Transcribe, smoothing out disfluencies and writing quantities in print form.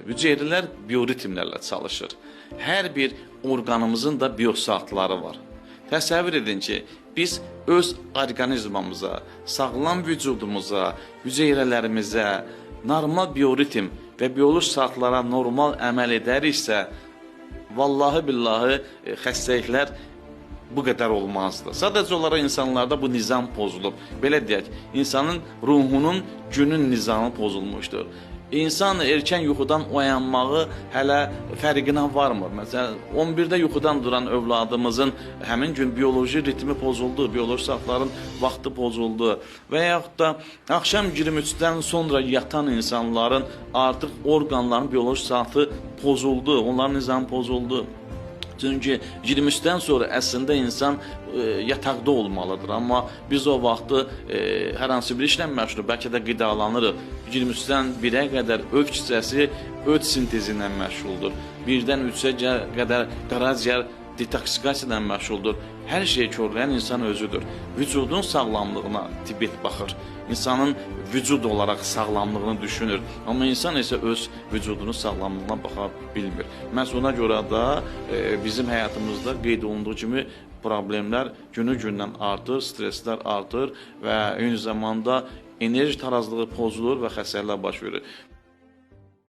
Hüceyrələr bioritmlərlə çalışır. Hər bir orqanımızın da biosaatları var. Təsəvvür edin ki, biz öz orqanizmamıza, sağlam vücudumuza, hüceyrələrimizə normal bioritm və bioloji saatlara normal əməl edəriksə, vallahi billahi xəstəliklər bu qədər olmazdı. Sadəcə olaraq insanlarda bu nizam pozulub. Belə deyək, insanın ruhunun, günün nizamı pozulmuşdur. İnsan erkən yuxudan oyanmağı hələ fərqinə varmır. Məsələn, 11-də yuxudan duran övladımızın həmin gün bioloji ritmi pozuldu, bioloji saatların vaxtı pozuldu. Və yaxud da axşam 23-dən sonra yatan insanların artıq orqanların bioloji saatı pozuldu, onların nizamı pozuldu. Çünki 23-dən sonra əslində insan yataqda olmalıdır. Amma biz o vaxtı hər hansı bir işlə məşğul, bəlkə də qidalanırıq. 23-dən 1-ə qədər öd kisəsi öd sintezi ilə məşğuldur. 1-dən 3-ə qədər qaraciyər detoksikasiya ilə məşğuldur. Hər şeyi körləyən insan özüdür. Vücudun sağlamlığına Tibet baxır. İnsanın vücud olaraq sağlamlığını düşünür. Amma insan isə öz vücudunun sağlamlığına baxa bilmir. Məhz ona görə də bizim həyatımızda qeyd olunduğu kimi problemlər günü-gündən artır, stresslər artır və eyni zamanda enerji tarazlığı pozulur və xəstəliklər baş verir.